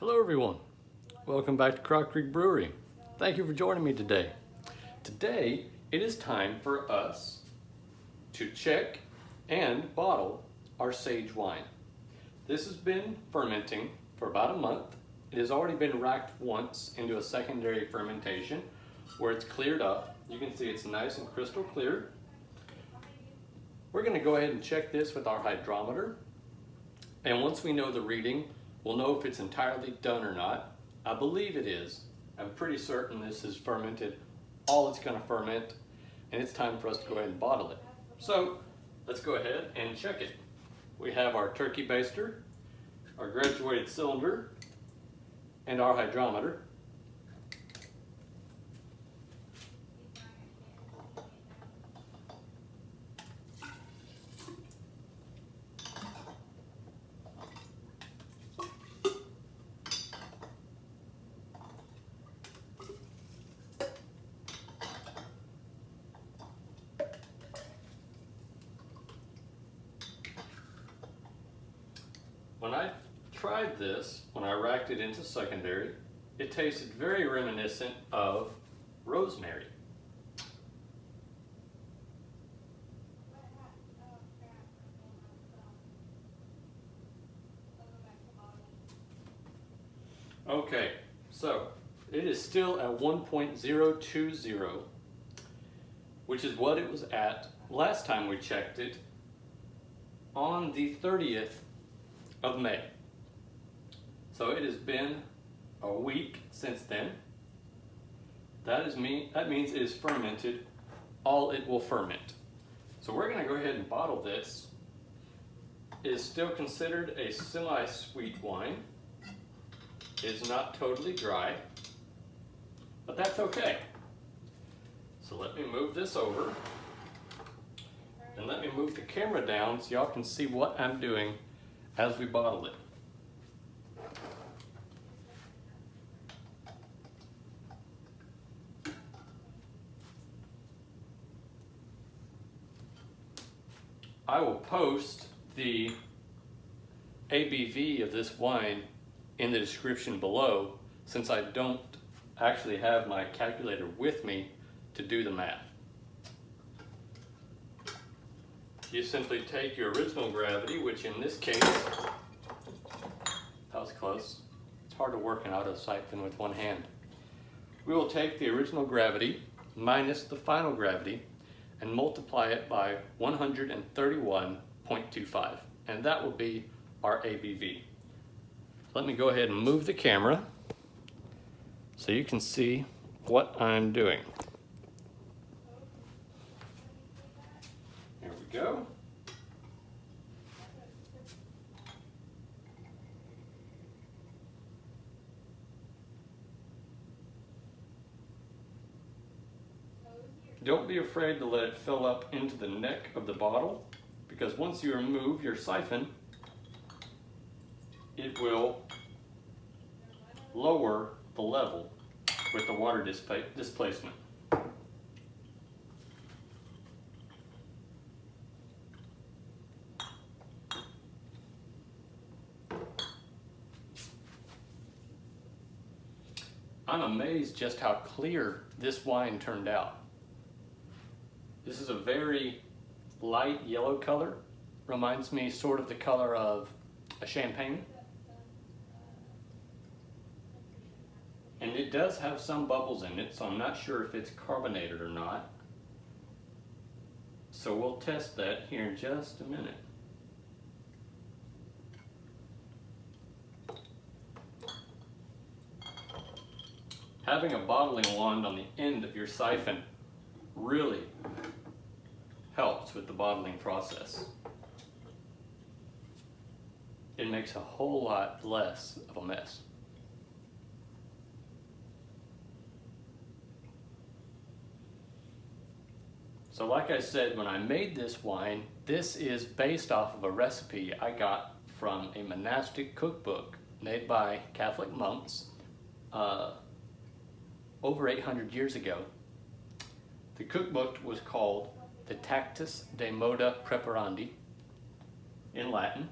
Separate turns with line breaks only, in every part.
Hello everyone, welcome back to Croc Creek Brewery. Thank you for joining me today. Today it is time for us to check and bottle our sage wine. This has been fermenting for about a month. It has already been racked once into a secondary fermentation where it's cleared up. You can see it's nice and crystal clear. We're going to go ahead and check this with our hydrometer, and once we know the reading, we'll know if it's entirely done or not. I believe it is. I'm pretty certain this is fermented all it's going to ferment, and it's time for us to go ahead and bottle it. So let's go ahead and check it. We have our turkey baster, our graduated cylinder, and our hydrometer. When I tried this, when I racked it into secondary, it tasted very reminiscent of rosemary. Okay, so it is still at 1.020, which is what it was at last time we checked it on the 30th of May. So it has been a week since then. That means it is fermented all it will ferment. So we're going to go ahead and bottle this. It is still considered a semi-sweet wine. It is not totally dry, but that's okay. So let me move this over, and let me move the camera down so y'all can see what I'm doing as we bottle it. I will post the ABV of this wine in the description below, since I don't actually have my calculator with me to do the math. You simply take your original gravity, which in this case, that was close. It's hard to work an auto siphon with one hand. We will take the original gravity minus the final gravity and multiply it by 131.25, and that will be our ABV. Let me go ahead and move the camera so you can see what I'm doing. There we go. Don't be afraid to let it fill up into the neck of the bottle, because once you remove your siphon, it will lower the level with the water displacement. I'm amazed just how clear this wine turned out. This is a very light yellow color. Reminds me sort of the color of a champagne. And it does have some bubbles in it, so I'm not sure if it's carbonated or not. So we'll test that here in just a minute. Having a bottling wand on the end of your siphon really helps with the bottling process. It makes a whole lot less of a mess. So like I said, when I made this wine, this is based off of a recipe I got from a monastic cookbook made by Catholic monks over 800 years ago. The cookbook was called the Tractatus de Moda Preparandi in Latin,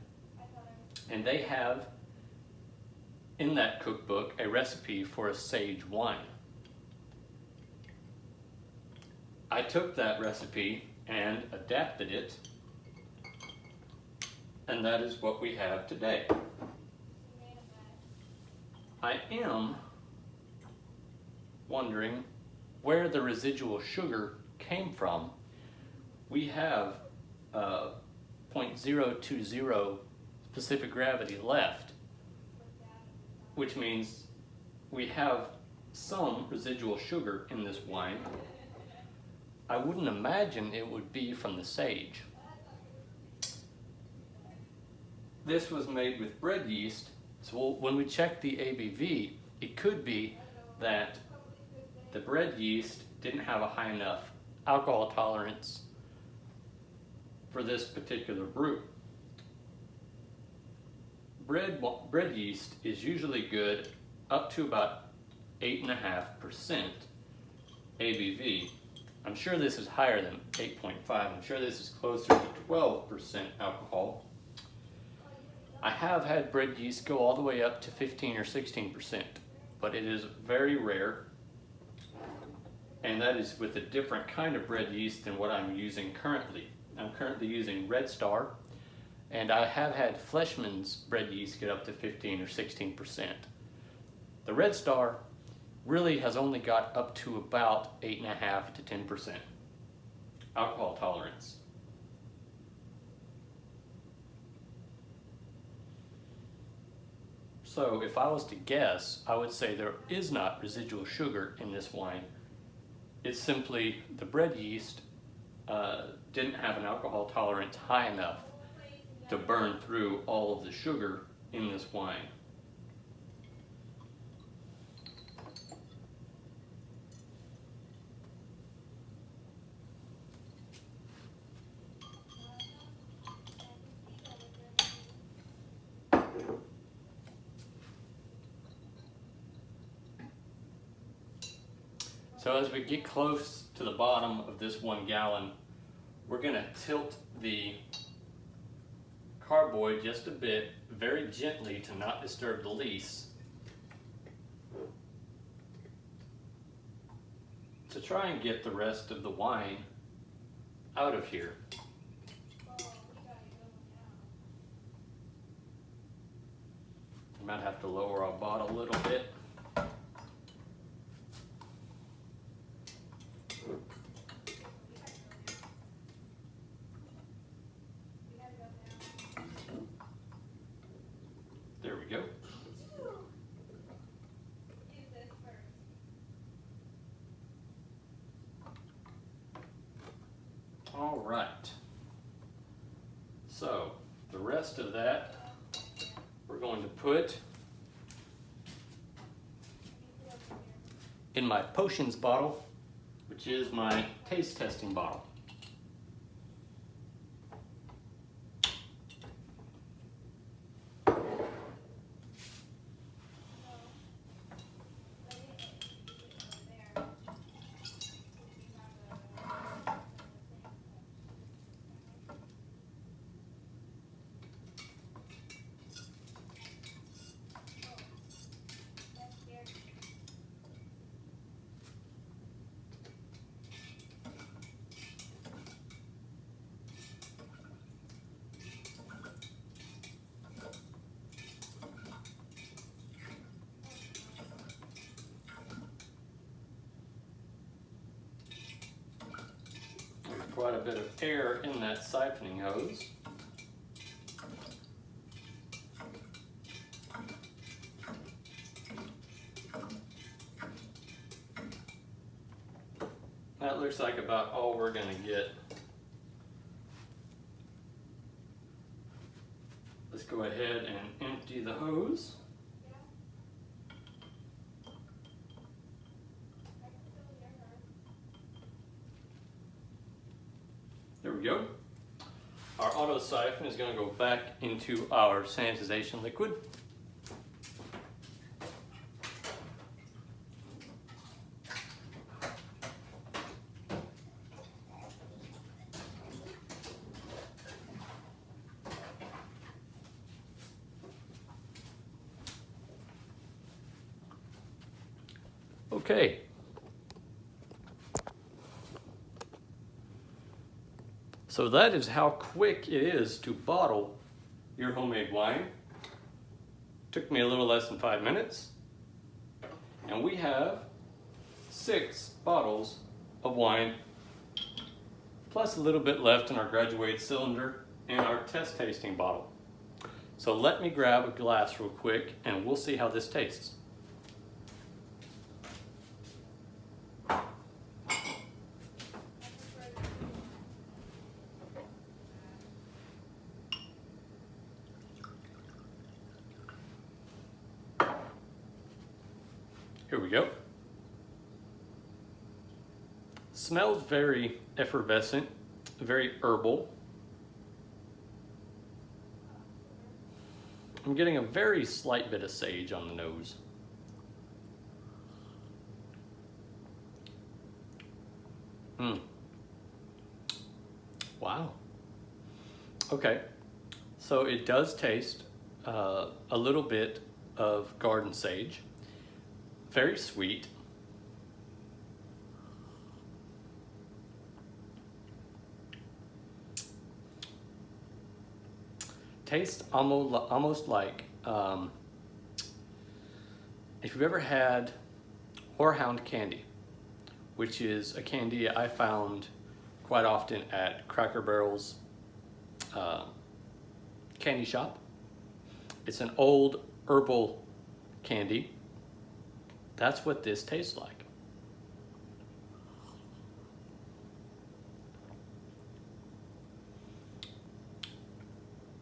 and they have in that cookbook a recipe for a sage wine. I took that recipe and adapted it, and that is what we have today. I am wondering where the residual sugar came from. We have 0.020 specific gravity left, which means we have some residual sugar in this wine. I wouldn't imagine it would be from the sage. This was made with bread yeast, so when we check the ABV, it could be that the bread yeast didn't have a high enough alcohol tolerance for this particular brew. Bread yeast is usually good up to about 8.5% ABV. I'm sure this is higher than 8.5. I'm sure this is closer to 12% alcohol. I have had bread yeast go all the way up to 15 or 16%, but it is very rare, and that is with a different kind of bread yeast than what I'm using currently. I'm currently using Red Star, and I have had Fleshman's bread yeast get up to 15 or 16%. The Red Star really has only got up to about 8.5 to 10% alcohol tolerance. So if I was to guess, I would say there is not residual sugar in this wine. It's simply the bread yeast didn't have an alcohol tolerance high enough to burn through all of the sugar in this wine. So as we get close to the bottom of this 1 gallon, we're going to tilt the carboy just a bit, very gently to not disturb the lees, to try and get the rest of the wine out of here. We might have to lower our bottle a little bit. There we go. All right. So the rest of that we're going to put in my potions bottle, which is my taste testing bottle. Quite a bit of air in that siphoning hose. That looks like about all we're going to get. Let's go ahead and empty the hose. There we go. Our auto siphon is going to go back into our sanitization liquid. Okay. So that is how quick it is to bottle your homemade wine. Took me a little less than 5 minutes. And we have 6 bottles of wine, plus a little bit left in our graduated cylinder and our test tasting bottle. So let me grab a glass real quick and we'll see how this tastes. Here we go. Smells very effervescent, very herbal. I'm getting a very slight bit of sage on the nose. Wow. Okay, so it does taste a little bit of garden sage. Very sweet. Tastes almost like if you've ever had Horehound candy, which is a candy I found quite often at Cracker Barrel's candy shop. It's an old herbal candy. That's what this tastes like.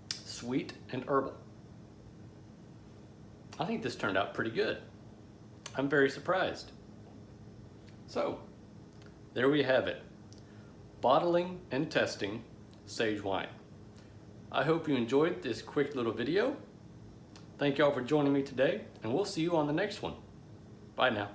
Sweet and herbal. I think this turned out pretty good. I'm very surprised. So, there we have it. Bottling and testing sage wine. I hope you enjoyed this quick little video. Thank y'all for joining me today, and we'll see you on the next one. Bye now.